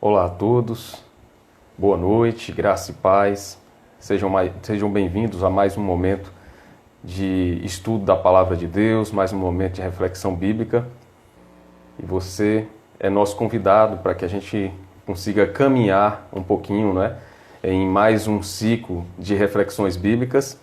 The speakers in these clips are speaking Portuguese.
Olá a todos, boa noite, graça e paz. Sejam bem-vindos a mais um momento de estudo da Palavra de Deus, mais um momento de reflexão bíblica. E você é nosso convidado para que a gente consiga caminhar um pouquinho, em mais um ciclo de reflexões bíblicas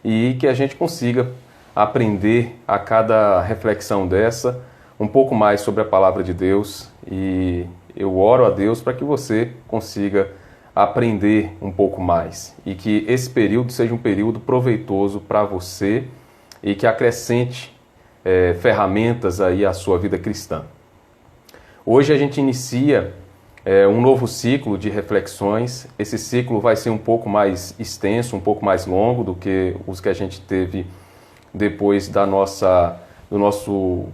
e que a gente consiga aprender a cada reflexão dessa um pouco mais sobre a Palavra de Deus. E eu oro a Deus para que você consiga aprender um pouco mais e que esse período seja um período proveitoso para você e que acrescente ferramentas aí à sua vida cristã. Hoje a gente inicia um novo ciclo de reflexões. Esse ciclo vai ser um pouco mais extenso, um pouco mais longo do que os que a gente teve depois do nosso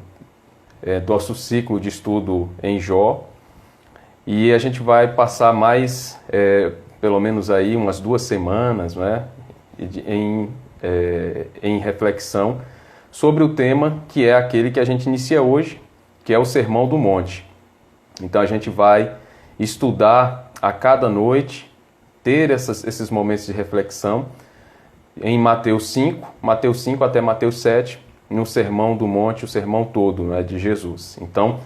ciclo de estudo em Jó. E a gente vai passar mais, pelo menos aí, umas 2 semanas, em reflexão sobre o tema que é aquele que a gente inicia hoje, que é o Sermão do Monte. Então a gente vai estudar a cada noite, ter esses momentos de reflexão em Mateus 5 até Mateus 7, no Sermão do Monte, o sermão todo, de Jesus. Então,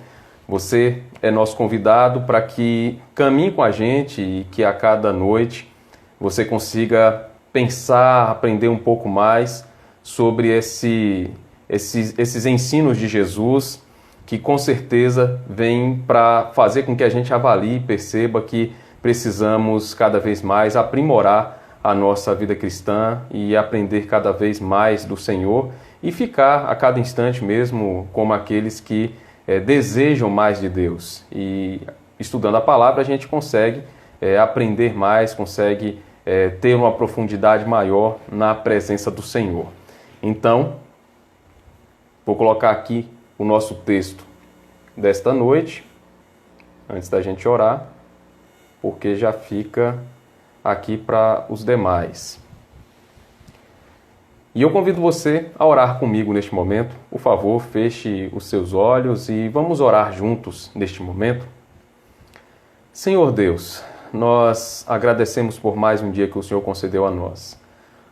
você é nosso convidado para que caminhe com a gente e que a cada noite você consiga pensar, aprender um pouco mais sobre esses ensinos de Jesus, que com certeza vêm para fazer com que a gente avalie e perceba que precisamos cada vez mais aprimorar a nossa vida cristã e aprender cada vez mais do Senhor e ficar a cada instante mesmo como aqueles que desejam mais de Deus. E estudando a palavra a gente consegue aprender mais, consegue ter uma profundidade maior na presença do Senhor. Então, vou colocar aqui o nosso texto desta noite, antes da gente orar, porque já fica aqui para os demais. E eu convido você a orar comigo neste momento. Por favor, feche os seus olhos e vamos orar juntos neste momento. Senhor Deus, nós agradecemos por mais um dia que o Senhor concedeu a nós.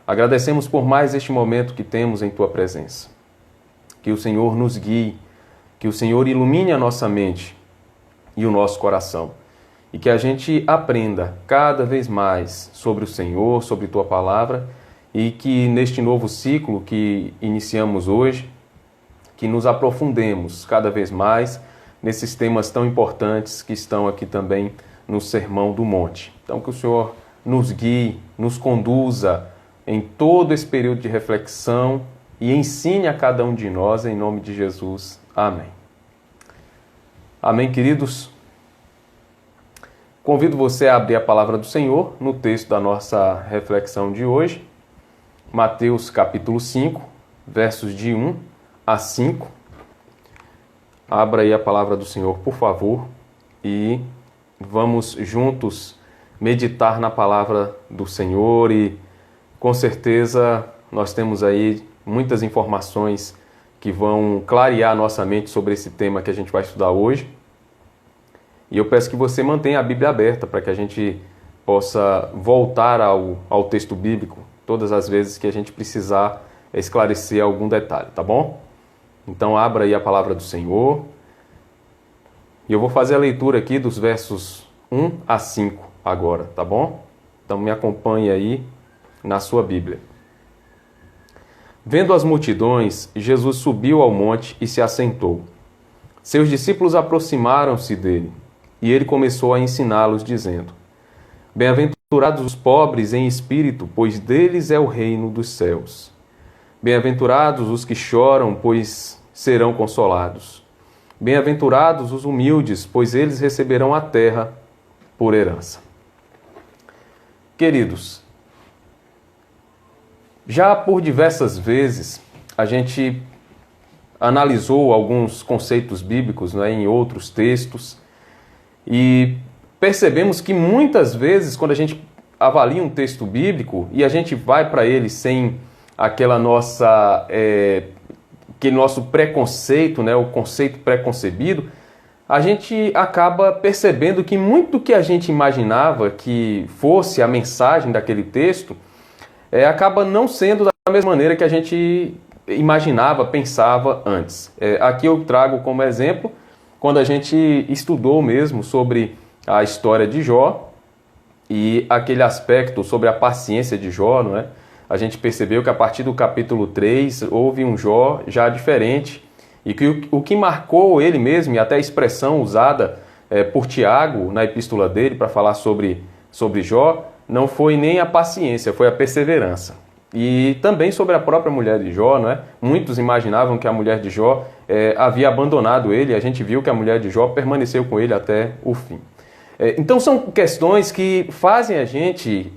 Agradecemos por mais este momento que temos em Tua presença. Que o Senhor nos guie, que o Senhor ilumine a nossa mente e o nosso coração. E que a gente aprenda cada vez mais sobre o Senhor, sobre Tua palavra, e que neste novo ciclo que iniciamos hoje, que nos aprofundemos cada vez mais nesses temas tão importantes que estão aqui também no Sermão do Monte. Então que o Senhor nos guie, nos conduza em todo esse período de reflexão e ensine a cada um de nós, em nome de Jesus. Amém. Amém, queridos? Convido você a abrir a palavra do Senhor no texto da nossa reflexão de hoje, Mateus capítulo 5, versos de 1 a 5. Abra aí a palavra do Senhor, por favor, e vamos juntos meditar na palavra do Senhor. E com certeza nós temos aí muitas informações que vão clarear a nossa mente sobre esse tema que a gente vai estudar hoje. E eu peço que você mantenha a Bíblia aberta para que a gente possa voltar ao texto bíblico todas as vezes que a gente precisar esclarecer algum detalhe, tá bom? Então abra aí a palavra do Senhor. E eu vou fazer a leitura aqui dos versos 1 a 5 agora, tá bom? Então me acompanhe aí na sua Bíblia. Vendo as multidões, Jesus subiu ao monte e se assentou. Seus discípulos aproximaram-se dele, e ele começou a ensiná-los, dizendo: Bem-aventurados os pobres em espírito, pois deles é o reino dos céus. Bem-aventurados os que choram, pois serão consolados. Bem-aventurados os humildes, pois eles receberão a terra por herança. Queridos, já por diversas vezes a gente analisou alguns conceitos bíblicos, em outros textos, e percebemos que muitas vezes, quando a gente avalia um texto bíblico e a gente vai para ele sem aquele nosso preconceito, o conceito preconcebido, a gente acaba percebendo que muito do que a gente imaginava que fosse a mensagem daquele texto acaba não sendo da mesma maneira que a gente imaginava, pensava antes. Aqui eu trago como exemplo, quando a gente estudou mesmo sobre a história de Jó e aquele aspecto sobre a paciência de Jó, não é? A gente percebeu que a partir do capítulo 3 houve um Jó já diferente e que o que marcou ele mesmo, e até a expressão usada por Tiago na epístola dele para falar sobre Jó, não foi nem a paciência, foi a perseverança. E também sobre a própria mulher de Jó, não é? Muitos imaginavam que a mulher de Jó havia abandonado ele, e a gente viu que a mulher de Jó permaneceu com ele até o fim. Então são questões que fazem a gente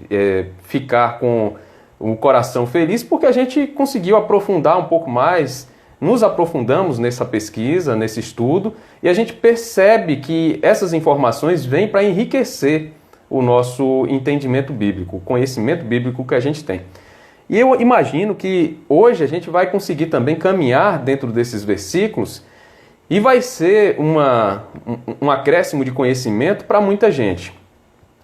ficar com o coração feliz, porque a gente conseguiu aprofundar um pouco mais, nos aprofundamos nessa pesquisa, nesse estudo, e a gente percebe que essas informações vêm para enriquecer o nosso entendimento bíblico, o conhecimento bíblico que a gente tem. E eu imagino que hoje a gente vai conseguir também caminhar dentro desses versículos e vai ser um acréscimo de conhecimento para muita gente.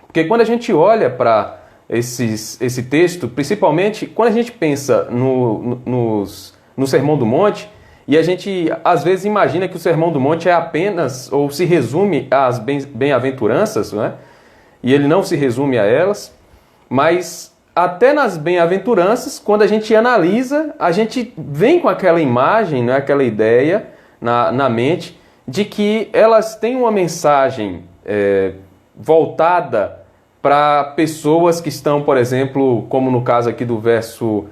Porque quando a gente olha para esse texto, principalmente quando a gente pensa no Sermão do Monte, e a gente às vezes imagina que o Sermão do Monte é apenas, ou se resume às bem-aventuranças, não é? E ele não se resume a elas, mas até nas bem-aventuranças, quando a gente analisa, a gente vem com aquela imagem, né, aquela ideia na mente, de que elas têm uma mensagem voltada para pessoas que estão, por exemplo, como no caso aqui do verso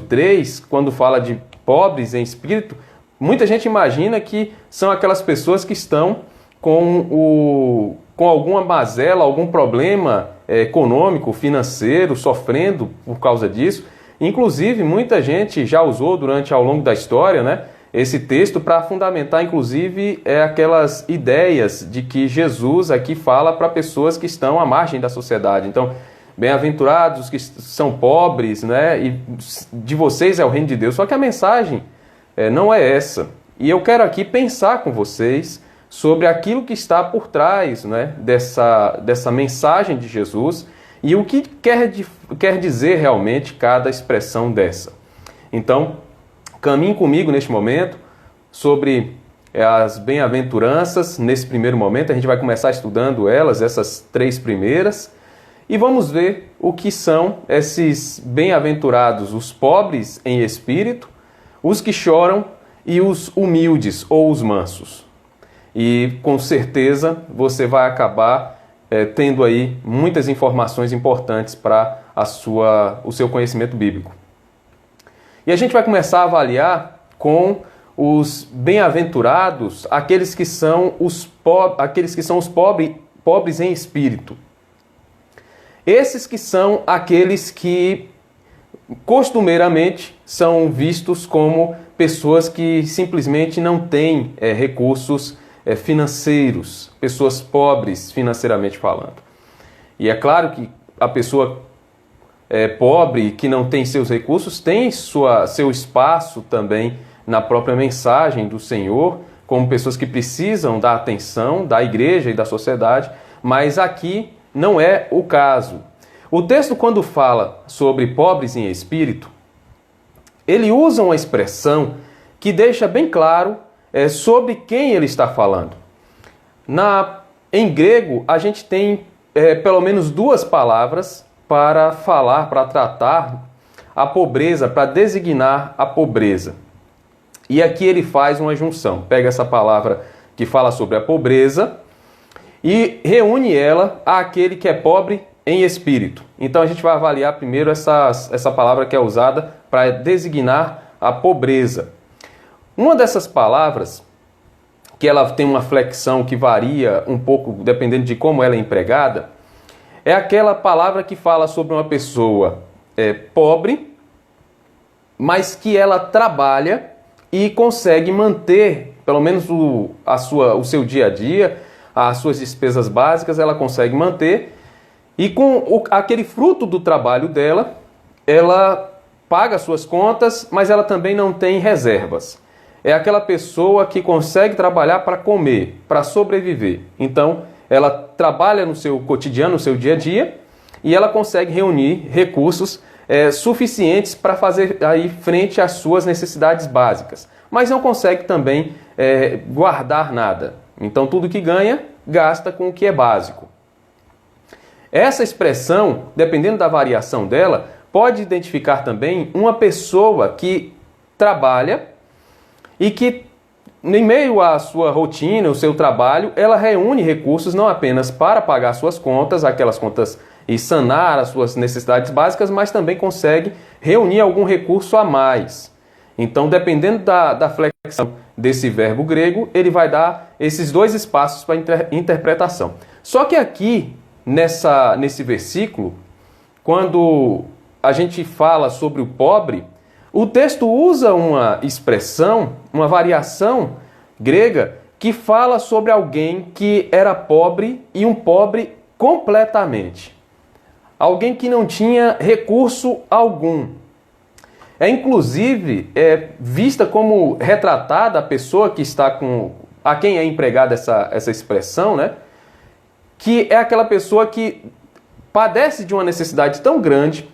3, quando fala de pobres em espírito, muita gente imagina que são aquelas pessoas que estão com alguma mazela, algum problema econômico, financeiro, sofrendo por causa disso. Inclusive, muita gente já usou ao longo da história, né, esse texto para fundamentar, inclusive, aquelas ideias de que Jesus aqui fala para pessoas que estão à margem da sociedade. Então, bem-aventurados os que são pobres, né, e de vocês é o reino de Deus. Só que a mensagem não é essa. E eu quero aqui pensar com vocês sobre aquilo que está por trás, né, dessa mensagem de Jesus e o que quer dizer realmente cada expressão dessa. Então, caminhe comigo neste momento sobre as bem-aventuranças. Nesse primeiro momento, a gente vai começar estudando elas, essas 3 primeiras, e vamos ver o que são esses bem-aventurados, os pobres em espírito, os que choram e os humildes ou os mansos. E com certeza você vai acabar tendo aí muitas informações importantes para o seu conhecimento bíblico. E a gente vai começar a avaliar com os bem-aventurados, aqueles que são os pobres em espírito. Esses que são aqueles que costumeiramente são vistos como pessoas que simplesmente não têm recursos financeiros, pessoas pobres financeiramente falando. E é claro que a pessoa pobre que não tem seus recursos tem seu espaço também na própria mensagem do Senhor, como pessoas que precisam da atenção da igreja e da sociedade, mas aqui não é o caso. O texto, quando fala sobre pobres em espírito, ele usa uma expressão que deixa bem claro sobre quem ele está falando. Em grego, a gente tem pelo menos 2 palavras para falar, para tratar a pobreza, para designar a pobreza. E aqui ele faz uma junção, pega essa palavra que fala sobre a pobreza e reúne ela àquele que é pobre em espírito. Então a gente vai avaliar primeiro essa palavra que é usada para designar a pobreza. Uma dessas palavras, que ela tem uma flexão que varia um pouco dependendo de como ela é empregada, é aquela palavra que fala sobre uma pessoa pobre, mas que ela trabalha e consegue manter, pelo menos o seu dia a dia, as suas despesas básicas, ela consegue manter, e com aquele fruto do trabalho dela, ela paga suas contas, mas ela também não tem reservas. é aquela pessoa que consegue trabalhar para comer, para sobreviver. Então, ela trabalha no seu cotidiano, no seu dia a dia, e ela consegue reunir recursos suficientes para fazer aí frente às suas necessidades básicas. Mas não consegue também guardar nada. Então, tudo que ganha, gasta com o que é básico. Essa expressão, dependendo da variação dela, pode identificar também uma pessoa que trabalha e que, em meio à sua rotina, o seu trabalho, ela reúne recursos não apenas para pagar suas contas, aquelas contas e sanar as suas necessidades básicas, mas também consegue reunir algum recurso a mais. Então, dependendo da flexão desse verbo grego, ele vai dar esses dois espaços para interpretação. Só que aqui, nesse versículo, quando a gente fala sobre o pobre, o texto usa uma expressão, uma variação grega, que fala sobre alguém que era pobre e um pobre completamente. Alguém que não tinha recurso algum. Inclusive, vista como retratada a pessoa que está a quem é empregada essa expressão, né? Que é aquela pessoa que padece de uma necessidade tão grande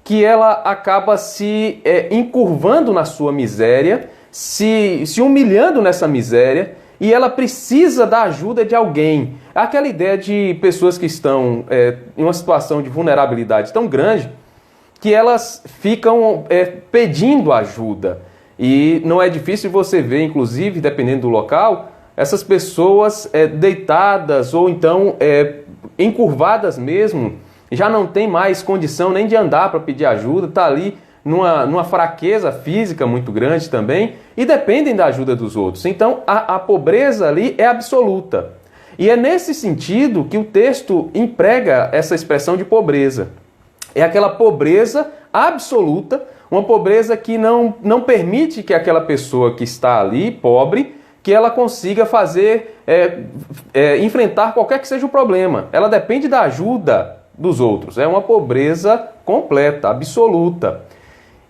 que ela acaba se encurvando na sua miséria, se humilhando nessa miséria, e ela precisa da ajuda de alguém. Aquela ideia de pessoas que estão em uma situação de vulnerabilidade tão grande que elas ficam pedindo ajuda. E não é difícil você ver, inclusive, dependendo do local, essas pessoas deitadas ou então encurvadas mesmo, já não tem mais condição nem de andar para pedir ajuda, está ali numa fraqueza física muito grande também, e dependem da ajuda dos outros. Então, a pobreza ali é absoluta. E é nesse sentido que o texto emprega essa expressão de pobreza. É aquela pobreza absoluta, uma pobreza que não permite que aquela pessoa que está ali, pobre, que ela consiga enfrentar qualquer que seja o problema. Ela depende da ajuda dos outros. É uma pobreza completa, absoluta.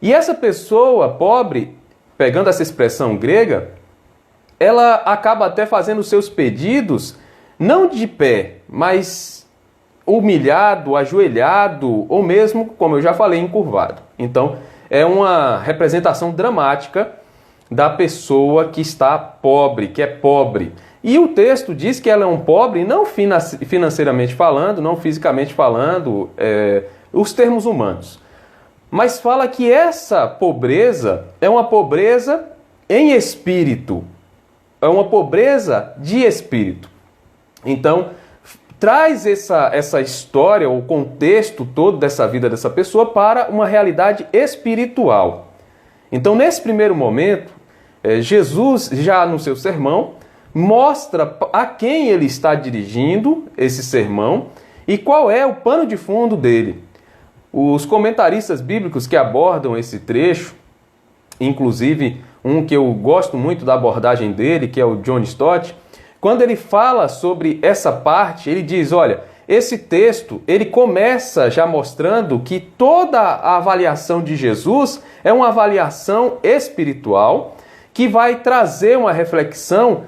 E essa pessoa pobre, pegando essa expressão grega, ela acaba até fazendo seus pedidos, não de pé, mas humilhado, ajoelhado, ou mesmo, como eu já falei, encurvado. Então, é uma representação dramática da pessoa que está pobre, que é pobre. E o texto diz que ela é um pobre, não financeiramente falando, não fisicamente falando, os termos humanos. Mas fala que essa pobreza é uma pobreza em espírito. É uma pobreza de espírito. Então, traz essa história, o contexto todo dessa vida dessa pessoa para uma realidade espiritual. Então, nesse primeiro momento, Jesus, já no seu sermão, mostra a quem ele está dirigindo esse sermão e qual é o pano de fundo dele. Os comentaristas bíblicos que abordam esse trecho, inclusive um que eu gosto muito da abordagem dele, que é o John Stott, quando ele fala sobre essa parte, ele diz, olha, esse texto, ele começa já mostrando que toda a avaliação de Jesus é uma avaliação espiritual que vai trazer uma reflexão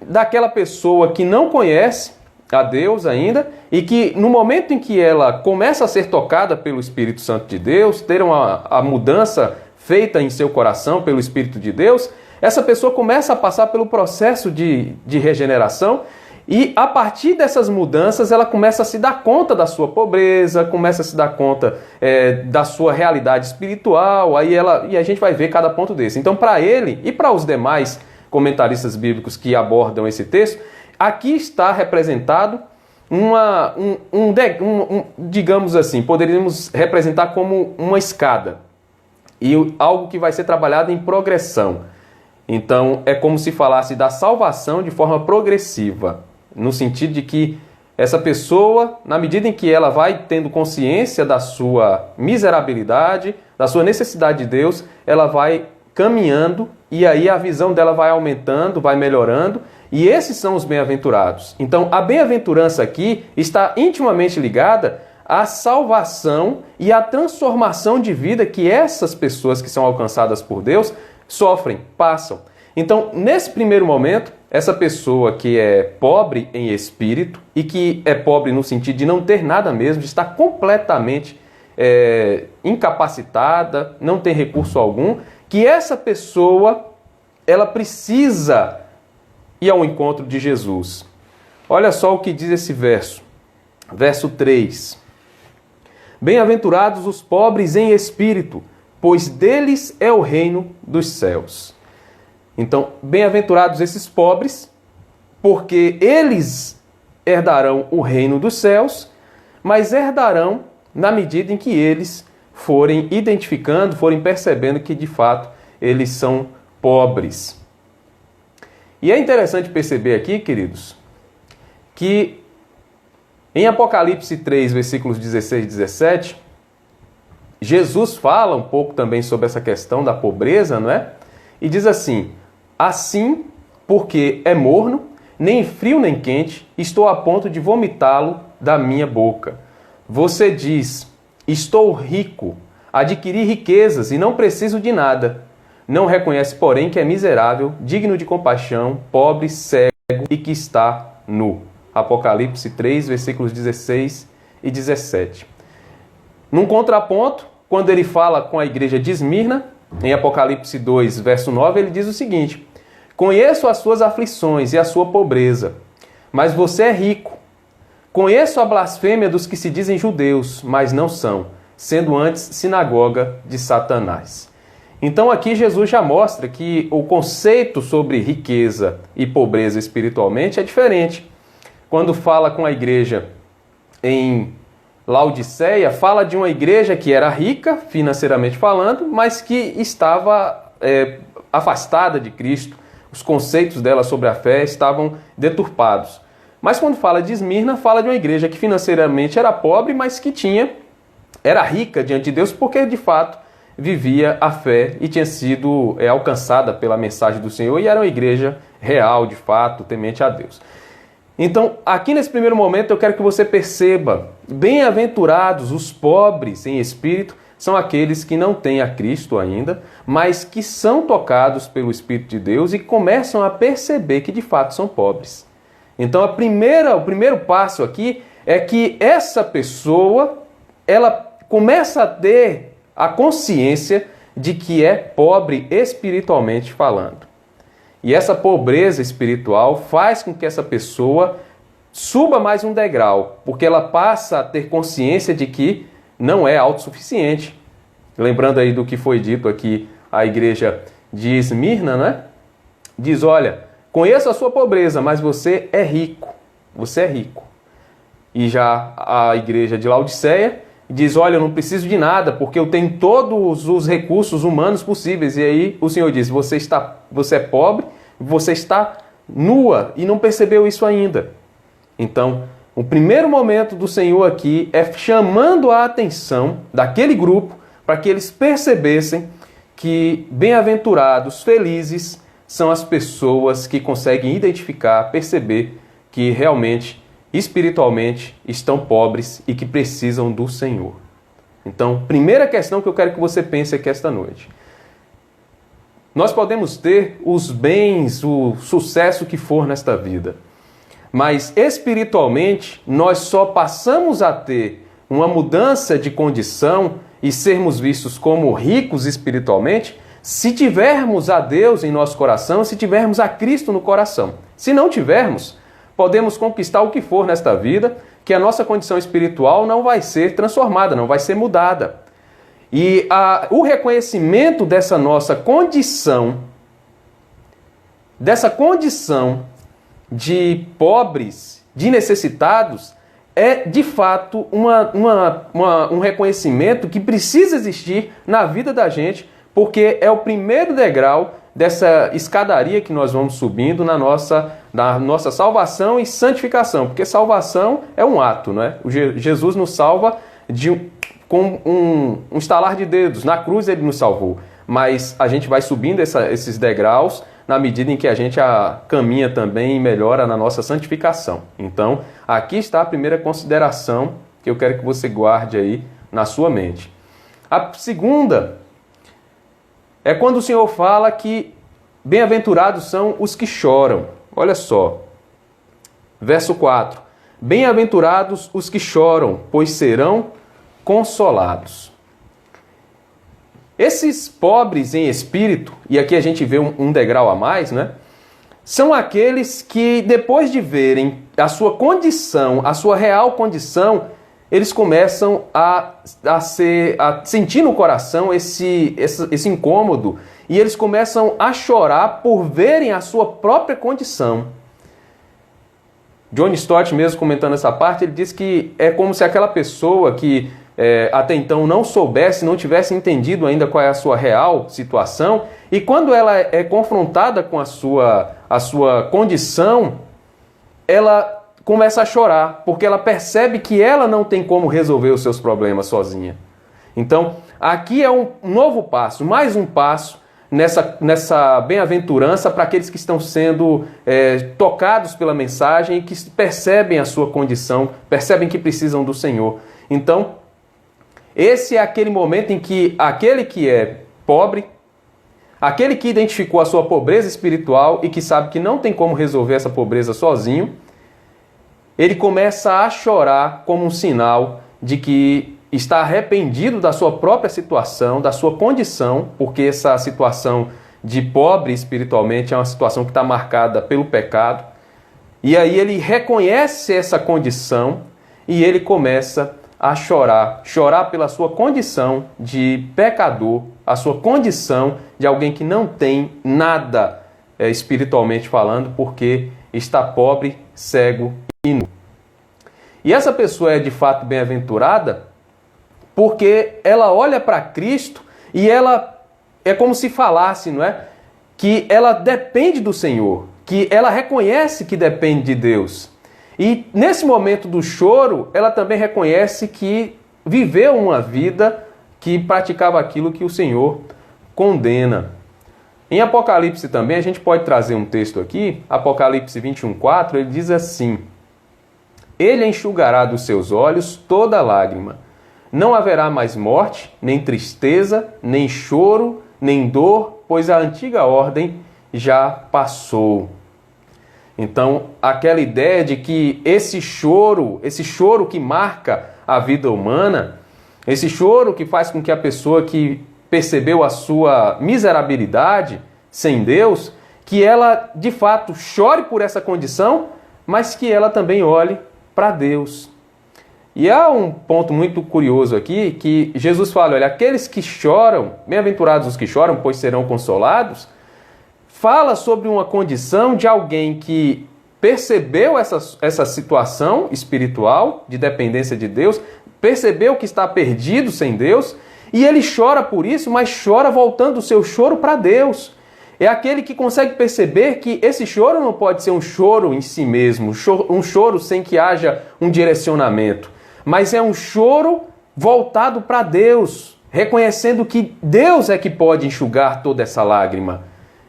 daquela pessoa que não conhece a Deus ainda e que no momento em que ela começa a ser tocada pelo Espírito Santo de Deus, ter a mudança feita em seu coração pelo Espírito de Deus, essa pessoa começa a passar pelo processo de regeneração e a partir dessas mudanças ela começa a se dar conta da sua pobreza, começa a se dar conta da sua realidade espiritual, e a gente vai ver cada ponto desse. Então, para ele e para os demais comentaristas bíblicos que abordam esse texto, aqui está representado digamos assim, poderíamos representar como uma escada e algo que vai ser trabalhado em progressão. Então, é como se falasse da salvação de forma progressiva, no sentido de que essa pessoa, na medida em que ela vai tendo consciência da sua miserabilidade, da sua necessidade de Deus, ela vai caminhando e aí a visão dela vai aumentando, vai melhorando, e esses são os bem-aventurados. Então, a bem-aventurança aqui está intimamente ligada à salvação e à transformação de vida que essas pessoas que são alcançadas por Deus sofrem, passam. Então, nesse primeiro momento, essa pessoa que é pobre em espírito e que é pobre no sentido de não ter nada mesmo, de estar completamente incapacitada, não tem recurso algum, que essa pessoa ela precisa ir ao encontro de Jesus. Olha só o que diz esse verso. Verso 3. Bem-aventurados os pobres em espírito, pois deles é o reino dos céus. Então, bem-aventurados esses pobres, porque eles herdarão o reino dos céus, mas herdarão na medida em que eles forem identificando, forem percebendo que de fato eles são pobres. E é interessante perceber aqui, queridos, que em Apocalipse 3, versículos 16 e 17, Jesus fala um pouco também sobre essa questão da pobreza, não é? E diz assim: assim, porque é morno, nem frio nem quente, estou a ponto de vomitá-lo da minha boca. Você diz: estou rico, adquiri riquezas e não preciso de nada. Não reconhece, porém, que é miserável, digno de compaixão, pobre, cego e que está nu. Apocalipse 3, versículos 16 e 17. Num contraponto, quando ele fala com a igreja de Esmirna, em Apocalipse 2, verso 9, ele diz o seguinte: conheço as suas aflições e a sua pobreza, mas você é rico. Conheço a blasfêmia dos que se dizem judeus, mas não são, sendo antes sinagoga de Satanás. Então aqui Jesus já mostra que o conceito sobre riqueza e pobreza espiritualmente é diferente. Quando fala com a igreja em Laodiceia, fala de uma igreja que era rica, financeiramente falando, mas que estava afastada de Cristo. Os conceitos dela sobre a fé estavam deturpados. Mas quando fala de Esmirna, fala de uma igreja que financeiramente era pobre, mas que era rica diante de Deus, porque de fato vivia a fé e tinha sido alcançada pela mensagem do Senhor, e era uma igreja real, de fato, temente a Deus. Então, aqui nesse primeiro momento, eu quero que você perceba: bem-aventurados os pobres em espírito, são aqueles que não têm a Cristo ainda, mas que são tocados pelo Espírito de Deus e começam a perceber que de fato são pobres. Então, o primeiro passo aqui é que essa pessoa, ela começa a ter a consciência de que é pobre espiritualmente falando. E essa pobreza espiritual faz com que essa pessoa suba mais um degrau, porque ela passa a ter consciência de que não é autossuficiente. Lembrando aí do que foi dito aqui à igreja de Esmirna, né? Diz: olha, conheço a sua pobreza, mas você é rico. Você é rico. E já a igreja de Laodiceia diz: olha, eu não preciso de nada, porque eu tenho todos os recursos humanos possíveis. E aí o Senhor diz: você é pobre, você está nua e não percebeu isso ainda. Então, o primeiro momento do Senhor aqui é chamando a atenção daquele grupo para que eles percebessem que bem-aventurados, felizes, são as pessoas que conseguem identificar, perceber que realmente, espiritualmente, estão pobres e que precisam do Senhor. Então, primeira questão que eu quero que você pense aqui esta noite: nós podemos ter os bens, o sucesso que for nesta vida, mas espiritualmente nós só passamos a ter uma mudança de condição e sermos vistos como ricos espiritualmente se tivermos a Deus em nosso coração, se tivermos a Cristo no coração. Se não tivermos, podemos conquistar o que for nesta vida, que a nossa condição espiritual não vai ser transformada, não vai ser mudada. E o reconhecimento dessa nossa condição, de pobres, de necessitados, é de fato um reconhecimento que precisa existir na vida da gente, porque é o primeiro degrau dessa escadaria que nós vamos subindo na nossa salvação e santificação, porque salvação é um ato, não é? Jesus nos salva com um estalar de dedos. Na cruz ele nos salvou, mas a gente vai subindo esses degraus na medida em que a gente caminha também e melhora na nossa santificação. Então, aqui está a primeira consideração que eu quero que você guarde aí na sua mente. A segunda é quando o Senhor fala que bem-aventurados são os que choram. Olha só, verso 4. Bem-aventurados os que choram, pois serão consolados. Esses pobres em espírito, e aqui a gente vê um degrau a mais, né? São aqueles que, depois de verem a sua condição, a sua real condição, eles começam a sentir no coração esse incômodo, e eles começam a chorar por verem a sua própria condição. John Stott, mesmo comentando essa parte, ele diz que é como se aquela pessoa que até então não soubesse, não tivesse entendido ainda qual é a sua real situação, e quando ela é confrontada com a sua condição, ela começa a chorar, porque ela percebe que ela não tem como resolver os seus problemas sozinha. Então, aqui é um novo passo, mais um passo nessa bem-aventurança para aqueles que estão sendo tocados pela mensagem e que percebem a sua condição, percebem que precisam do Senhor. Então, esse é aquele momento em que aquele que é pobre, aquele que identificou a sua pobreza espiritual e que sabe que não tem como resolver essa pobreza sozinho, ele começa a chorar como um sinal de que está arrependido da sua própria situação, da sua condição, porque essa situação de pobre espiritualmente é uma situação que está marcada pelo pecado. E aí ele reconhece essa condição e ele começa a chorar pela sua condição de pecador, a sua condição de alguém que não tem nada espiritualmente falando, porque está pobre, cego e nu. E essa pessoa é de fato bem-aventurada porque ela olha para Cristo e ela é como se falasse, não é? Que ela depende do Senhor, que ela reconhece que depende de Deus. E nesse momento do choro, ela também reconhece que viveu uma vida que praticava aquilo que o Senhor condena. Em Apocalipse também, a gente pode trazer um texto aqui, Apocalipse 21:4, ele diz assim: Ele enxugará dos seus olhos toda lágrima. Não haverá mais morte, nem tristeza, nem choro, nem dor, pois a antiga ordem já passou. Então, aquela ideia de que esse choro que marca a vida humana, esse choro que faz com que a pessoa que percebeu a sua miserabilidade sem Deus, que ela de fato chore por essa condição, mas que ela também olhe para Deus. E há um ponto muito curioso aqui, que Jesus fala, olha, aqueles que choram, bem-aventurados os que choram, pois serão consolados, fala sobre uma condição de alguém que percebeu essa situação espiritual de dependência de Deus, percebeu que está perdido sem Deus, e ele chora por isso, mas chora voltando o seu choro para Deus. É aquele que consegue perceber que esse choro não pode ser um choro em si mesmo, um choro sem que haja um direcionamento, mas é um choro voltado para Deus, reconhecendo que Deus é que pode enxugar toda essa lágrima.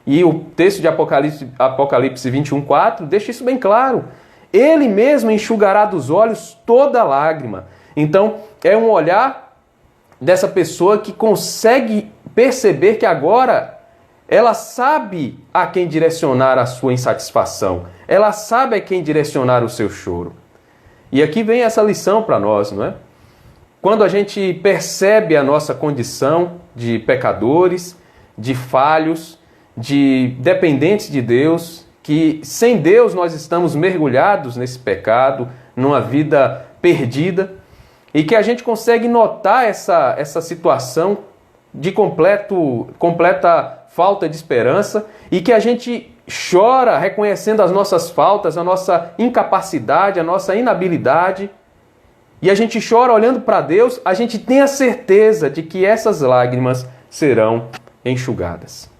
E o texto de Apocalipse 21:4 deixa isso bem claro. Ele mesmo enxugará dos olhos toda lágrima. Então, é um olhar dessa pessoa que consegue perceber que agora ela sabe a quem direcionar a sua insatisfação. Ela sabe a quem direcionar o seu choro. E aqui vem essa lição para nós, não é? Quando a gente percebe a nossa condição de pecadores, de falhos, de dependentes de Deus, que sem Deus nós estamos mergulhados nesse pecado, numa vida perdida, e que a gente consegue notar essa situação de completa falta de esperança, e que a gente chora reconhecendo as nossas faltas, a nossa incapacidade, a nossa inabilidade, e a gente chora olhando para Deus, a gente tem a certeza de que essas lágrimas serão enxugadas.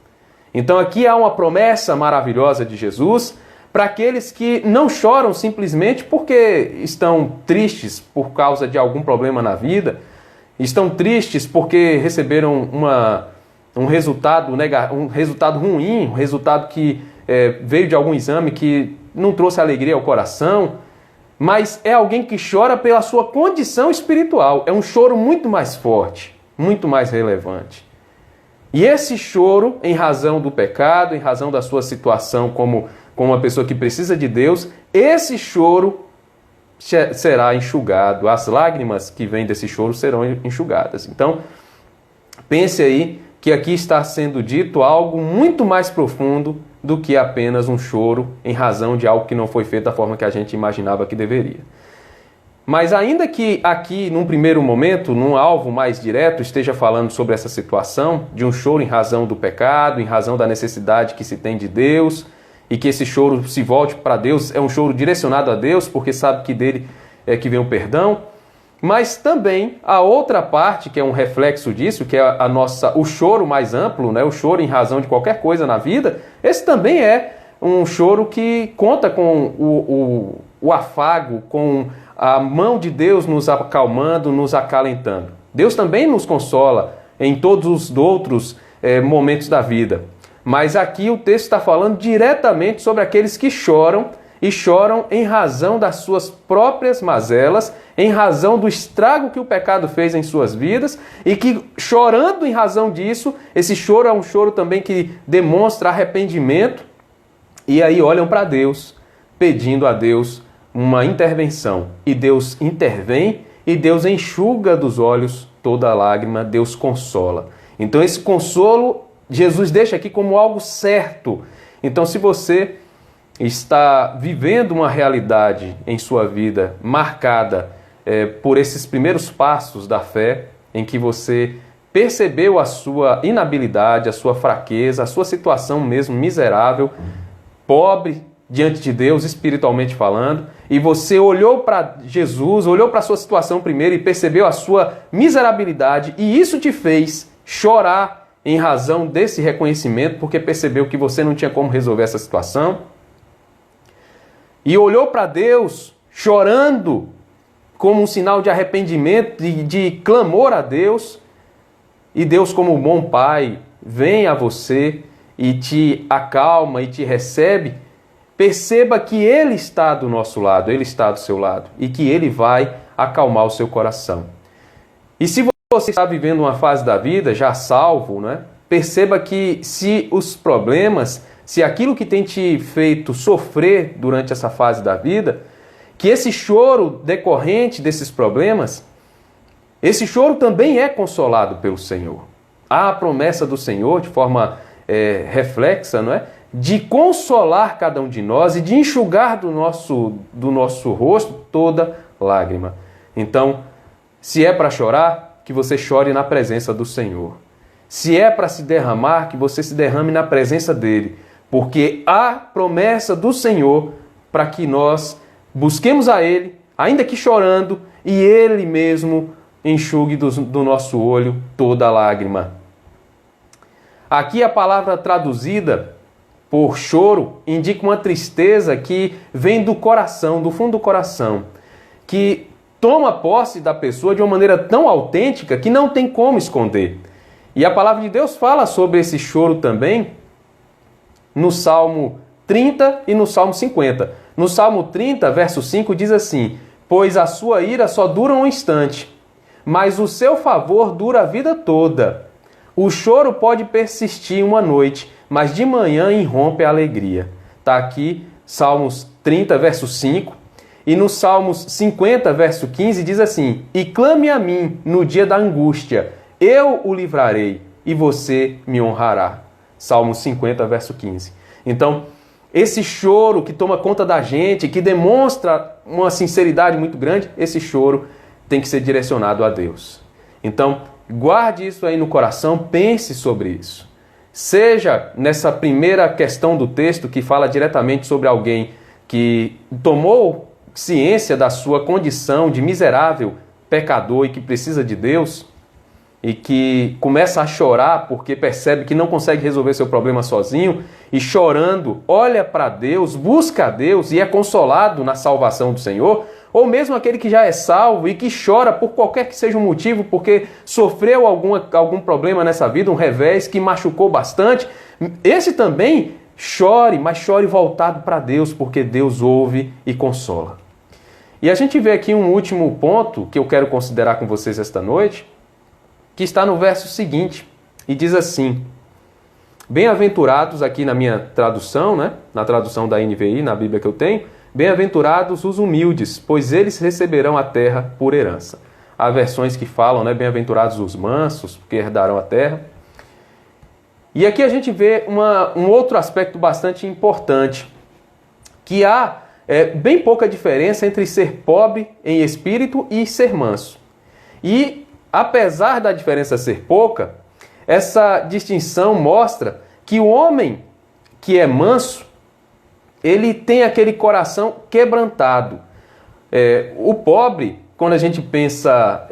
Então aqui há uma promessa maravilhosa de Jesus para aqueles que não choram simplesmente porque estão tristes por causa de algum problema na vida, estão tristes porque receberam um resultado ruim, um resultado que veio de algum exame que não trouxe alegria ao coração, mas é alguém que chora pela sua condição espiritual. É um choro muito mais forte, muito mais relevante. E esse choro, em razão do pecado, em razão da sua situação como uma pessoa que precisa de Deus, esse choro será enxugado. As lágrimas que vêm desse choro serão enxugadas. Então, pense aí que aqui está sendo dito algo muito mais profundo do que apenas um choro em razão de algo que não foi feito da forma que a gente imaginava que deveria. Mas ainda que aqui, num primeiro momento, num alvo mais direto, esteja falando sobre essa situação de um choro em razão do pecado, em razão da necessidade que se tem de Deus, e que esse choro se volte para Deus, é um choro direcionado a Deus, porque sabe que dele é que vem o perdão. Mas também a outra parte, que é um reflexo disso, que é o choro mais amplo, né? O choro em razão de qualquer coisa na vida, esse também é um choro que conta com o afago, com a mão de Deus nos acalmando, nos acalentando. Deus também nos consola em todos os outros momentos da vida. Mas aqui o texto está falando diretamente sobre aqueles que choram, e choram em razão das suas próprias mazelas, em razão do estrago que o pecado fez em suas vidas, e que, chorando em razão disso, esse choro é um choro também que demonstra arrependimento, e aí olham para Deus, pedindo a Deus uma intervenção. E Deus intervém, e Deus enxuga dos olhos toda lágrima, Deus consola. Então esse consolo, Jesus deixa aqui como algo certo. Então se você está vivendo uma realidade em sua vida marcada por esses primeiros passos da fé, em que você percebeu a sua inabilidade, a sua fraqueza, a sua situação mesmo miserável, pobre diante de Deus, espiritualmente falando, e você olhou para Jesus, olhou para a sua situação primeiro e percebeu a sua miserabilidade, e isso te fez chorar em razão desse reconhecimento, porque percebeu que você não tinha como resolver essa situação, e olhou para Deus chorando como um sinal de arrependimento, de clamor a Deus, e Deus, como um bom pai, vem a você e te acalma e te recebe. Perceba que Ele está do nosso lado, Ele está do seu lado, e que Ele vai acalmar o seu coração. E se você está vivendo uma fase da vida já salvo, né? Perceba que se os problemas, se aquilo que tem te feito sofrer durante essa fase da vida, que esse choro decorrente desses problemas, esse choro também é consolado pelo Senhor. Há a promessa do Senhor, de forma reflexa, não é? De consolar cada um de nós e de enxugar do nosso rosto toda lágrima. Então, se é para chorar, que você chore na presença do Senhor. Se é para se derramar, que você se derrame na presença dEle. Porque há promessa do Senhor para que nós busquemos a Ele, ainda que chorando, e Ele mesmo enxugue do nosso olho toda lágrima. Aqui a palavra traduzida por choro indica uma tristeza que vem do coração, do fundo do coração, que toma posse da pessoa de uma maneira tão autêntica que não tem como esconder. E a palavra de Deus fala sobre esse choro também no Salmo 30 e no Salmo 50. No Salmo 30, verso 5, diz assim: pois a sua ira só dura um instante, mas o seu favor dura a vida toda. O choro pode persistir uma noite, mas de manhã irrompe a alegria. Está aqui Salmos 30, verso 5. E no Salmos 50, verso 15, diz assim: e clame a mim no dia da angústia, eu o livrarei e você me honrará. Salmos 50, verso 15. Então, esse choro que toma conta da gente, que demonstra uma sinceridade muito grande, esse choro tem que ser direcionado a Deus. Então, guarde isso aí no coração, pense sobre isso. Seja nessa primeira questão do texto que fala diretamente sobre alguém que tomou ciência da sua condição de miserável pecador e que precisa de Deus, e que começa a chorar porque percebe que não consegue resolver seu problema sozinho, e chorando olha para Deus, busca a Deus e é consolado na salvação do Senhor, ou mesmo aquele que já é salvo e que chora por qualquer que seja o motivo, porque sofreu algum problema nessa vida, um revés que machucou bastante, esse também chore, mas chore voltado para Deus, porque Deus ouve e consola. E a gente vê aqui um último ponto que eu quero considerar com vocês esta noite, que está no verso seguinte, e diz assim: bem-aventurados, aqui na minha tradução, né? Na tradução da NVI, na Bíblia que eu tenho, bem-aventurados os humildes, pois eles receberão a terra por herança. Há versões que falam, né? Bem-aventurados os mansos, porque herdarão a terra. E aqui a gente vê um outro aspecto bastante importante, que há bem pouca diferença entre ser pobre em espírito e ser manso. E, apesar da diferença ser pouca, essa distinção mostra que o homem que é manso, ele tem aquele coração quebrantado. O pobre, quando a gente pensa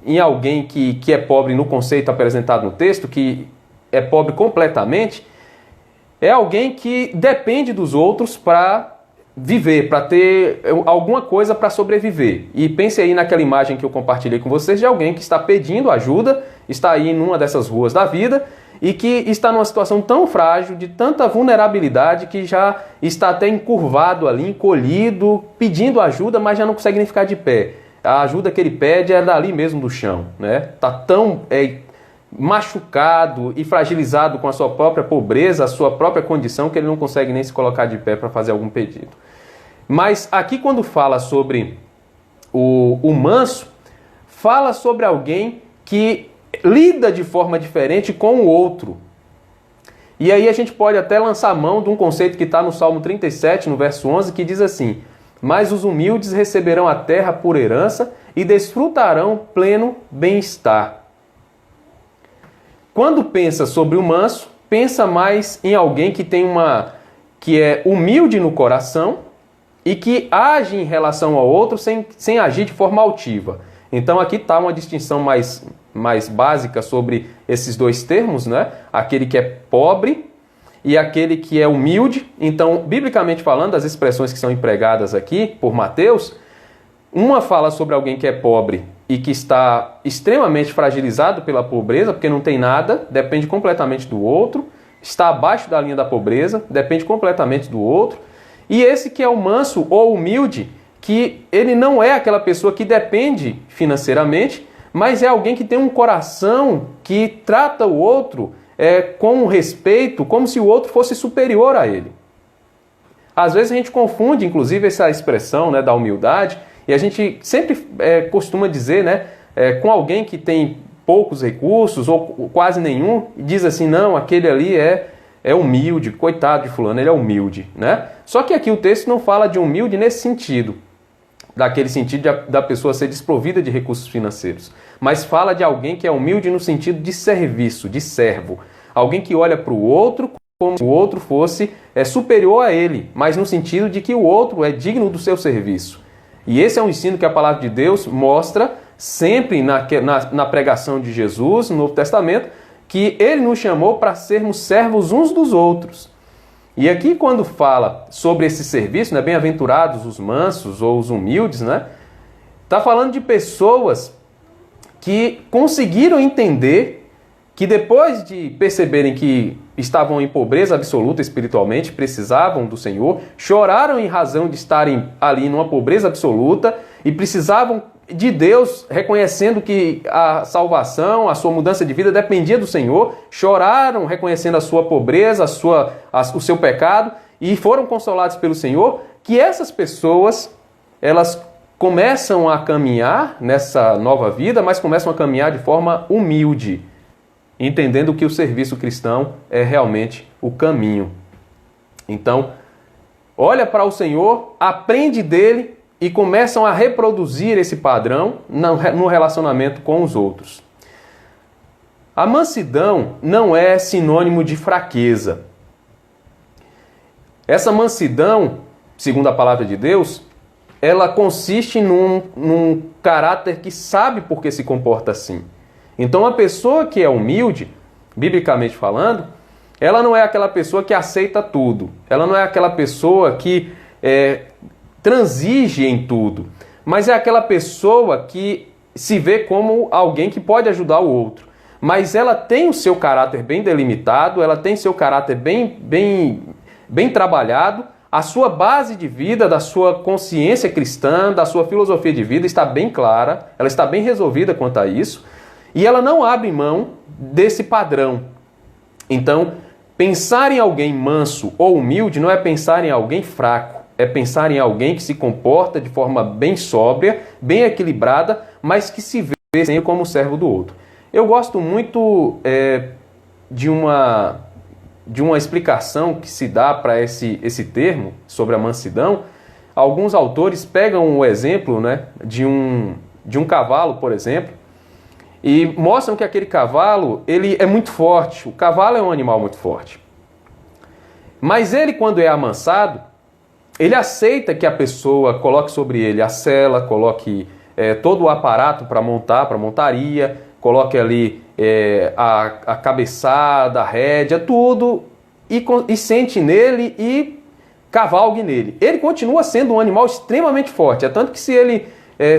em alguém que é pobre no conceito apresentado no texto, que é pobre completamente, é alguém que depende dos outros para viver, para ter alguma coisa para sobreviver. E pense aí naquela imagem que eu compartilhei com vocês de alguém que está pedindo ajuda, está aí numa dessas ruas da vida e que está numa situação tão frágil, de tanta vulnerabilidade, que já está até encurvado ali, encolhido, pedindo ajuda, mas já não consegue nem ficar de pé. A ajuda que ele pede é dali mesmo do chão, né? Está tão machucado e fragilizado com a sua própria pobreza, a sua própria condição, que ele não consegue nem se colocar de pé para fazer algum pedido. Mas aqui, quando fala sobre o manso, fala sobre alguém que lida de forma diferente com o outro. E aí a gente pode até lançar mão de um conceito que está no Salmo 37, no verso 11, que diz assim: mas os humildes receberão a terra por herança e desfrutarão pleno bem-estar. Quando pensa sobre o manso, pensa mais em alguém que é humilde no coração e que age em relação ao outro sem agir de forma altiva. Então aqui está uma distinção mais básica sobre esses dois termos, né? Aquele que é pobre e aquele que é humilde. Então, biblicamente falando, as expressões que são empregadas aqui por Mateus, uma fala sobre alguém que é pobre e que está extremamente fragilizado pela pobreza, porque não tem nada, depende completamente do outro, está abaixo da linha da pobreza, depende completamente do outro. E esse que é o manso ou humilde, que ele não é aquela pessoa que depende financeiramente, mas é alguém que tem um coração que trata o outro com respeito, como se o outro fosse superior a ele. Às vezes a gente confunde, inclusive, essa expressão, né, da humildade, e a gente sempre costuma dizer, né, com alguém que tem poucos recursos ou quase nenhum, e diz assim: não, aquele ali é humilde, coitado de fulano, ele é humilde, né? Só que aqui o texto não fala de humilde nesse sentido, daquele sentido da pessoa ser desprovida de recursos financeiros, mas fala de alguém que é humilde no sentido de serviço, de servo, alguém que olha para o outro como se o outro fosse superior a ele, mas no sentido de que o outro é digno do seu serviço. E esse é um ensino que a palavra de Deus mostra sempre na pregação de Jesus, no Novo Testamento, que ele nos chamou para sermos servos uns dos outros. E aqui, quando fala sobre esse serviço, né, bem-aventurados os mansos ou os humildes, né, está falando de pessoas que conseguiram entender que depois de perceberem que estavam em pobreza absoluta espiritualmente, precisavam do Senhor, choraram em razão de estarem ali numa pobreza absoluta e precisavam de Deus, reconhecendo que a salvação, a sua mudança de vida dependia do Senhor, choraram reconhecendo a sua pobreza, o seu pecado, e foram consolados pelo Senhor, que essas pessoas, elas começam a caminhar nessa nova vida, mas começam a caminhar de forma humilde, entendendo que o serviço cristão é realmente o caminho. Então, olha para o Senhor, aprende dele e começam a reproduzir esse padrão no relacionamento com os outros. A mansidão não é sinônimo de fraqueza. Essa mansidão, segundo a palavra de Deus, ela consiste num caráter que sabe por que se comporta assim. Então, a pessoa que é humilde, biblicamente falando, ela não é aquela pessoa que aceita tudo. Ela não é aquela pessoa que transige em tudo. Mas é aquela pessoa que se vê como alguém que pode ajudar o outro. Mas ela tem o seu caráter bem delimitado, ela tem seu caráter bem trabalhado, a sua base de vida, da sua consciência cristã, da sua filosofia de vida está bem clara, ela está bem resolvida quanto a isso. E ela não abre mão desse padrão. Então, pensar em alguém manso ou humilde não é pensar em alguém fraco, é pensar em alguém que se comporta de forma bem sóbria, bem equilibrada, mas que se vê sempre como servo do outro. Eu gosto muito de uma explicação que se dá para esse termo sobre a mansidão. Alguns autores pegam o exemplo, né, de um cavalo, por exemplo, e mostram que aquele cavalo ele é muito forte. O cavalo é um animal muito forte. Mas ele, quando é amansado, ele aceita que a pessoa coloque sobre ele a sela, coloque todo o aparato para montar, para montaria, coloque ali a cabeçada, a rédea, tudo, e sente nele e cavalgue nele. Ele continua sendo um animal extremamente forte, é tanto que se ele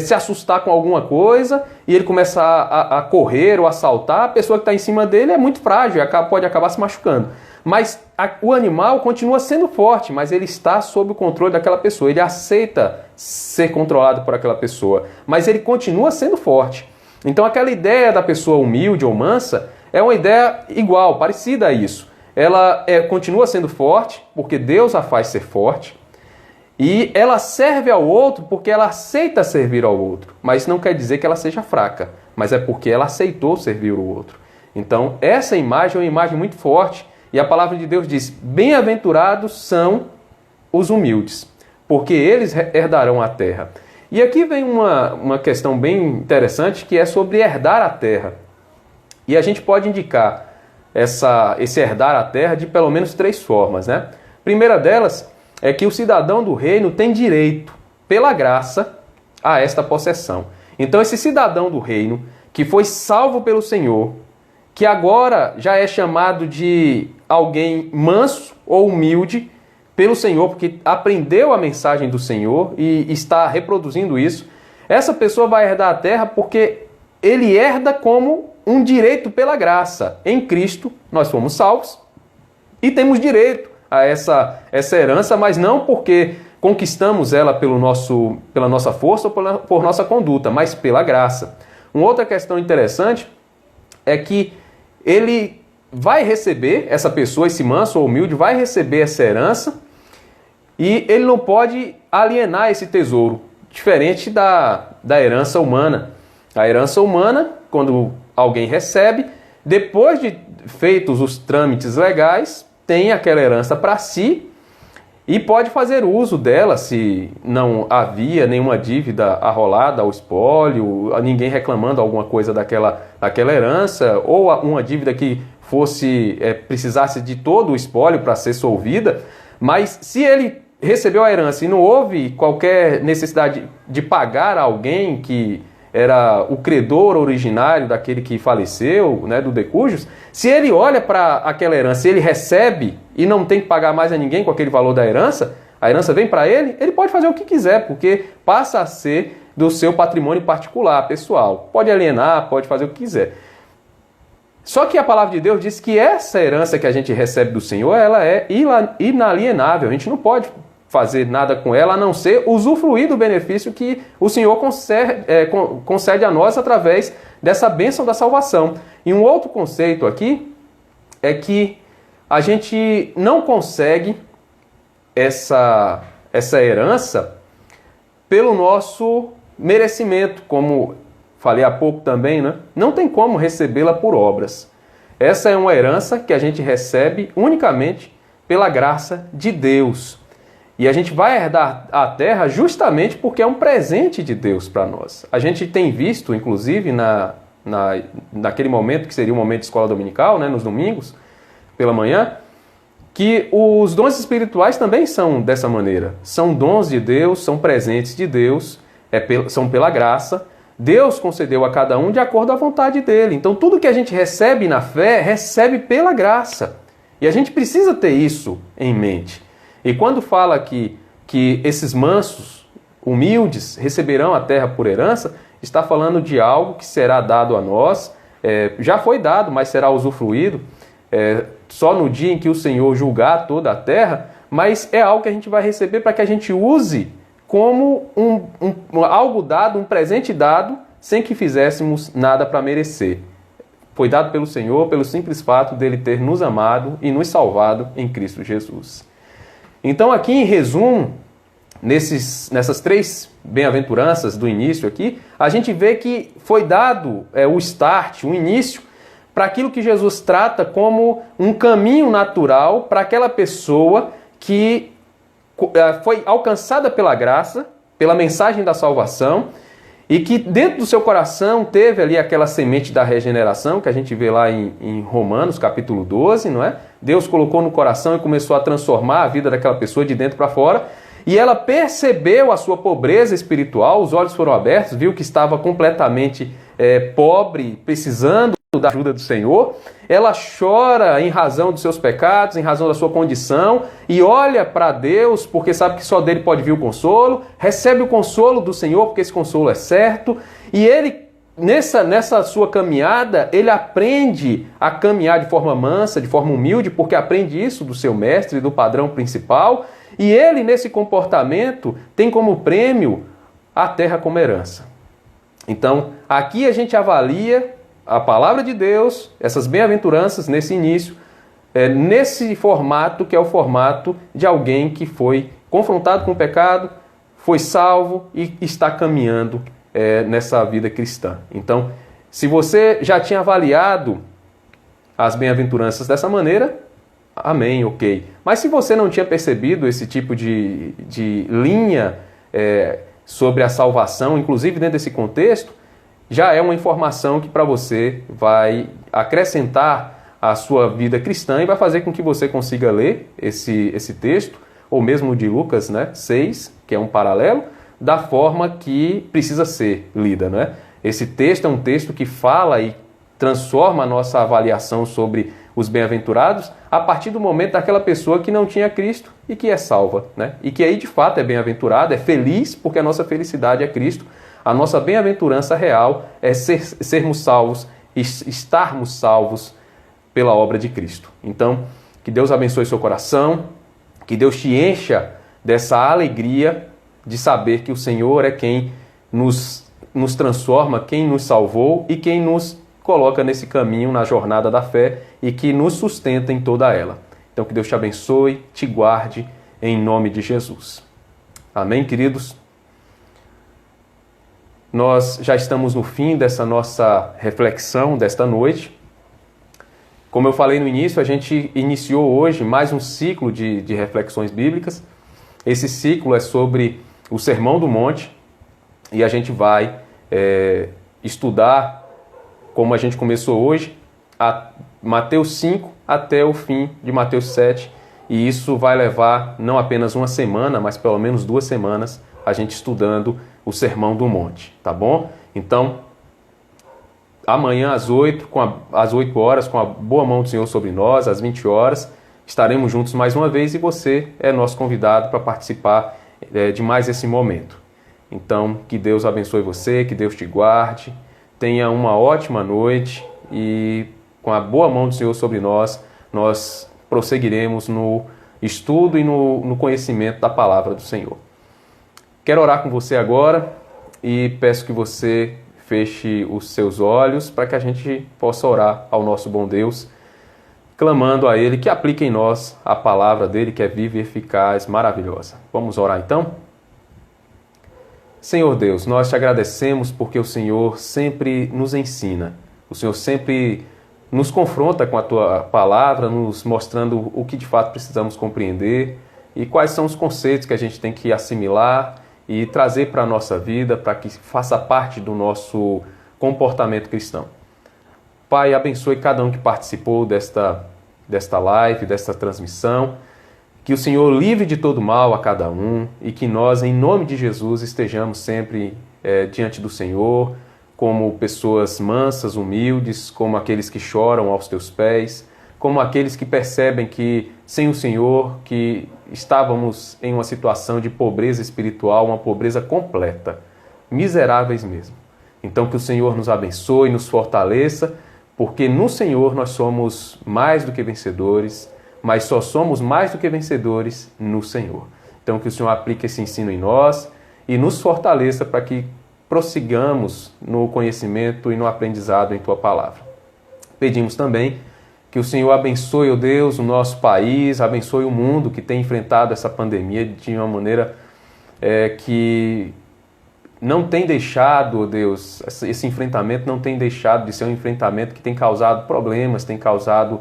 se assustar com alguma coisa e ele começar a correr ou a saltar, a pessoa que está em cima dele é muito frágil e pode acabar se machucando. Mas o animal continua sendo forte, mas ele está sob o controle daquela pessoa. Ele aceita ser controlado por aquela pessoa, mas ele continua sendo forte. Então aquela ideia da pessoa humilde ou mansa é uma ideia igual, parecida a isso. Ela continua sendo forte, porque Deus a faz ser forte, e ela serve ao outro porque ela aceita servir ao outro. Mas não quer dizer que ela seja fraca, mas é porque ela aceitou servir o outro. Então essa imagem é uma imagem muito forte, e a palavra de Deus diz: bem-aventurados são os humildes, porque eles herdarão a terra. E aqui vem uma questão bem interessante, que é sobre herdar a terra. E a gente pode indicar esse herdar a terra de pelo menos 3 formas, né? A primeira delas é que o cidadão do reino tem direito, pela graça, a esta possessão. Então esse cidadão do reino, que foi salvo pelo Senhor, que agora já é chamado de alguém manso ou humilde pelo Senhor, porque aprendeu a mensagem do Senhor e está reproduzindo isso, essa pessoa vai herdar a terra porque ele herda como um direito pela graça. Em Cristo nós fomos salvos e temos direito a essa herança, mas não porque conquistamos ela pela nossa força ou por nossa conduta, mas pela graça. Uma outra questão interessante é que ele vai receber, essa pessoa, esse manso ou humilde, vai receber essa herança e ele não pode alienar esse tesouro, diferente da herança humana. A herança humana, quando alguém recebe, depois de feitos os trâmites legais, tem aquela herança para si e pode fazer uso dela se não havia nenhuma dívida arrolada ao espólio, ninguém reclamando alguma coisa daquela herança, ou uma dívida que precisasse de todo o espólio para ser solvida. Mas se ele recebeu a herança e não houve qualquer necessidade de pagar a alguém que era o credor originário daquele que faleceu, né, do decujus, se ele olha para aquela herança, ele recebe e não tem que pagar mais a ninguém com aquele valor da herança, a herança vem para ele pode fazer o que quiser, porque passa a ser do seu patrimônio particular, pessoal. Pode alienar, pode fazer o que quiser. Só que a palavra de Deus diz que essa herança que a gente recebe do Senhor, ela é inalienável, a gente não pode fazer nada com ela, a não ser usufruir do benefício que o Senhor concede a nós através dessa bênção da salvação. E um outro conceito aqui é que a gente não consegue essa herança pelo nosso merecimento, como falei há pouco também, né? Não tem como recebê-la por obras. Essa é uma herança que a gente recebe unicamente pela graça de Deus. E a gente vai herdar a terra justamente porque é um presente de Deus para nós. A gente tem visto, inclusive, naquele momento que seria o momento de escola dominical, né, nos domingos, pela manhã, que os dons espirituais também são dessa maneira. São dons de Deus, são presentes de Deus, são pela graça. Deus concedeu a cada um de acordo à vontade dele. Então tudo que a gente recebe na fé, recebe pela graça. E a gente precisa ter isso em mente. E quando fala que esses mansos, humildes, receberão a terra por herança, está falando de algo que será dado a nós, já foi dado, mas será usufruído só no dia em que o Senhor julgar toda a terra, mas é algo que a gente vai receber para que a gente use como algo dado, um presente dado, sem que fizéssemos nada para merecer. foi dado pelo Senhor pelo simples fato dele ter nos amado e nos salvado em Cristo Jesus. Então aqui em resumo, nessas 3 bem-aventuranças do início aqui, a gente vê que foi dado o start, o início, para aquilo que Jesus trata como um caminho natural para aquela pessoa que foi alcançada pela graça, pela mensagem da salvação, e que dentro do seu coração teve ali aquela semente da regeneração, que a gente vê lá em Romanos, capítulo 12, não é? Deus colocou no coração e começou a transformar a vida daquela pessoa de dentro para fora, e ela percebeu a sua pobreza espiritual, os olhos foram abertos, viu que estava completamente pobre, precisando da ajuda do Senhor. Ela chora em razão dos seus pecados, em razão da sua condição, e olha para Deus, porque sabe que só dele pode vir o consolo, recebe o consolo do Senhor, porque esse consolo é certo, e ele, nessa sua caminhada, ele aprende a caminhar de forma mansa, de forma humilde, porque aprende isso do seu mestre, do padrão principal, e ele, nesse comportamento, tem como prêmio a terra como herança. Então, aqui a gente avalia a palavra de Deus, essas bem-aventuranças nesse início, nesse formato que é o formato de alguém que foi confrontado com o pecado, foi salvo e está caminhando nessa vida cristã. Então, se você já tinha avaliado as bem-aventuranças dessa maneira, amém, ok. Mas se você não tinha percebido esse tipo de linha sobre a salvação, inclusive dentro desse contexto, já é uma informação que para você vai acrescentar à sua vida cristã e vai fazer com que você consiga ler esse texto, ou mesmo de Lucas 6, que é um paralelo, da forma que precisa ser lida. Não é? Esse texto é um texto que fala e transforma a nossa avaliação sobre os bem-aventurados a partir do momento daquela pessoa que não tinha Cristo e que é salva. Né? E que aí de fato é bem-aventurado, é feliz, porque a nossa felicidade é Cristo. A nossa bem-aventurança real é sermos salvos, estarmos salvos pela obra de Cristo. Então, que Deus abençoe seu coração, que Deus te encha dessa alegria de saber que o Senhor é quem nos transforma, quem nos salvou e quem nos coloca nesse caminho, na jornada da fé e que nos sustenta em toda ela. Então, que Deus te abençoe, te guarde, em nome de Jesus. Amém, queridos? Nós já estamos no fim dessa nossa reflexão desta noite. Como eu falei no início, a gente iniciou hoje mais um ciclo de reflexões bíblicas. Esse ciclo é sobre o Sermão do Monte e a gente vai estudar, como a gente começou hoje, a Mateus 5 até o fim de Mateus 7. E isso vai levar não apenas uma semana, mas pelo menos 2 semanas a gente estudando o Sermão do Monte, tá bom? Então, amanhã às 8 horas, com a boa mão do Senhor sobre nós, às 20 horas, estaremos juntos mais uma vez e você é nosso convidado para participar de mais esse momento. Então, que Deus abençoe você, que Deus te guarde, tenha uma ótima noite e com a boa mão do Senhor sobre nós, nós prosseguiremos no estudo e no conhecimento da palavra do Senhor. Quero orar com você agora e peço que você feche os seus olhos para que a gente possa orar ao nosso bom Deus, clamando a Ele que aplique em nós a palavra dEle, que é viva e eficaz, maravilhosa. Vamos orar então? Senhor Deus, nós te agradecemos porque o Senhor sempre nos ensina, o Senhor sempre nos confronta com a Tua palavra, nos mostrando o que de fato precisamos compreender e quais são os conceitos que a gente tem que assimilar e trazer para a nossa vida, para que faça parte do nosso comportamento cristão. Pai, abençoe cada um que participou desta live, desta transmissão, que o Senhor livre de todo mal a cada um e que nós, em nome de Jesus, estejamos sempre diante do Senhor, como pessoas mansas, humildes, como aqueles que choram aos teus pés, como aqueles que percebem que, sem o Senhor, que estávamos em uma situação de pobreza espiritual, uma pobreza completa, miseráveis mesmo. Então que o Senhor nos abençoe, nos fortaleça, porque no Senhor nós somos mais do que vencedores, mas só somos mais do que vencedores no Senhor. Então que o Senhor aplique esse ensino em nós e nos fortaleça para que prossigamos no conhecimento e no aprendizado em Tua palavra. Pedimos também que o Senhor abençoe, ó Deus, o nosso país, abençoe o mundo que tem enfrentado essa pandemia de uma maneira que não tem deixado, ó Deus, esse enfrentamento não tem deixado de ser um enfrentamento que tem causado problemas, tem causado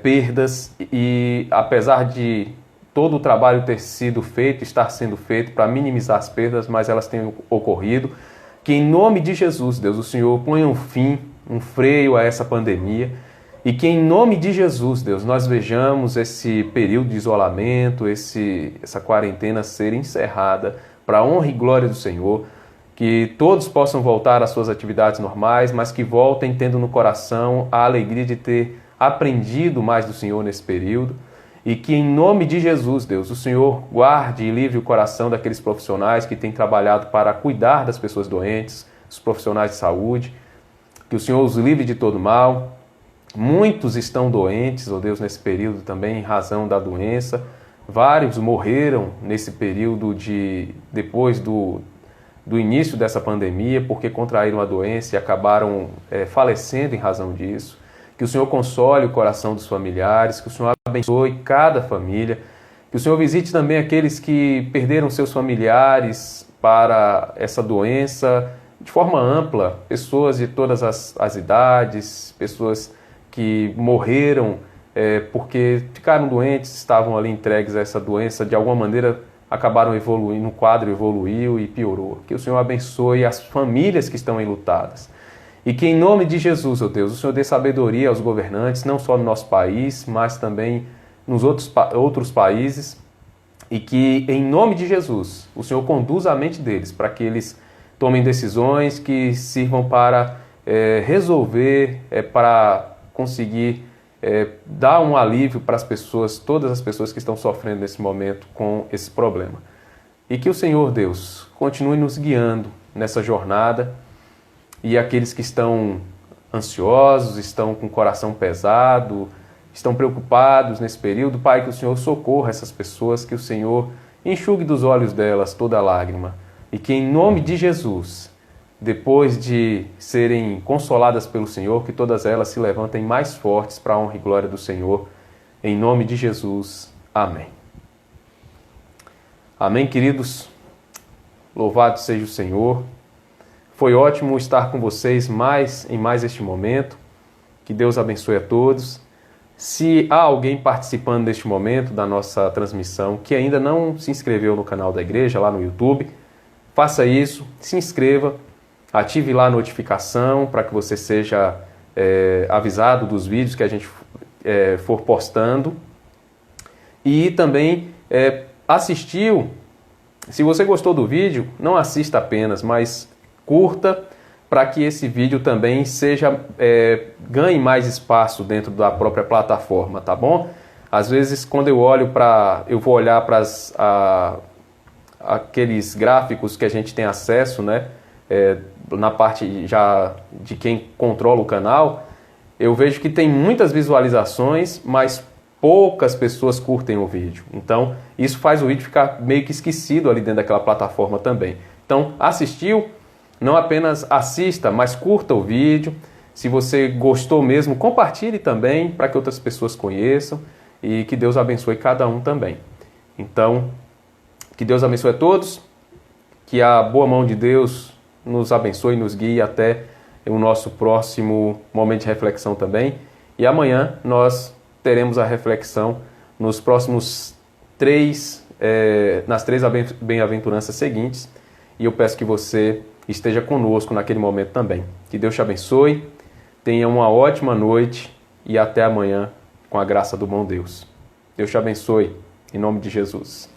perdas, e apesar de todo o trabalho ter sido feito, estar sendo feito para minimizar as perdas, mas elas têm ocorrido, que em nome de Jesus, Deus, o Senhor ponha um fim, um freio a essa pandemia, e que em nome de Jesus, Deus, nós vejamos esse período de isolamento, essa quarentena ser encerrada para a honra e glória do Senhor, que todos possam voltar às suas atividades normais, mas que voltem tendo no coração a alegria de ter aprendido mais do Senhor nesse período, e que em nome de Jesus, Deus, o Senhor guarde e livre o coração daqueles profissionais que têm trabalhado para cuidar das pessoas doentes, os profissionais de saúde, que o Senhor os livre de todo mal. Muitos estão doentes, ó Deus, nesse período também, em razão da doença. Vários morreram nesse período depois do início dessa pandemia, porque contraíram a doença e acabaram falecendo em razão disso. Que o Senhor console o coração dos familiares, que o Senhor abençoe cada família, que o Senhor visite também aqueles que perderam seus familiares para essa doença de forma ampla, pessoas de todas as idades, pessoas que morreram porque ficaram doentes, estavam ali entregues a essa doença, de alguma maneira acabaram evoluindo, o quadro evoluiu e piorou. Que o Senhor abençoe as famílias que estão enlutadas. E que em nome de Jesus, ó Deus, o Senhor dê sabedoria aos governantes, não só no nosso país, mas também nos outros países, e que em nome de Jesus, o Senhor conduza a mente deles, para que eles tomem decisões que sirvam para resolver, para conseguir dar um alívio para as pessoas, todas as pessoas que estão sofrendo nesse momento com esse problema. E que o Senhor, Deus, continue nos guiando nessa jornada, e aqueles que estão ansiosos, estão com o coração pesado, estão preocupados nesse período, Pai, que o Senhor socorra essas pessoas, que o Senhor enxugue dos olhos delas toda lágrima, e que em nome de Jesus, depois de serem consoladas pelo Senhor, que todas elas se levantem mais fortes para a honra e glória do Senhor, em nome de Jesus. Amém. Amém, queridos. Louvado seja o Senhor. Foi ótimo estar com vocês em mais este momento. Que Deus abençoe a todos. Se há alguém participando deste momento da nossa transmissão que ainda não se inscreveu no canal da igreja, lá no YouTube, faça isso, se inscreva, ative lá a notificação para que você seja avisado dos vídeos que a gente for postando. E também assistiu, se você gostou do vídeo, não assista apenas, mas curta, para que esse vídeo também ganhe mais espaço dentro da própria plataforma, tá bom? Às vezes, quando eu vou olhar para aqueles gráficos que a gente tem acesso, né, na parte já de quem controla o canal, eu vejo que tem muitas visualizações, mas poucas pessoas curtem o vídeo. Então, isso faz o vídeo ficar meio que esquecido ali dentro daquela plataforma também. Então, assistiu? Não apenas assista, mas curta o vídeo. Se você gostou mesmo, compartilhe também para que outras pessoas conheçam, e que Deus abençoe cada um também. Então, que Deus abençoe a todos, que a boa mão de Deus nos abençoe e nos guie até o nosso próximo momento de reflexão também. E amanhã nós teremos a reflexão nos próximos nas 3 bem-aventuranças seguintes, e eu peço que você esteja conosco naquele momento também. Que Deus te abençoe, tenha uma ótima noite e até amanhã, com a graça do bom Deus. Deus te abençoe, em nome de Jesus.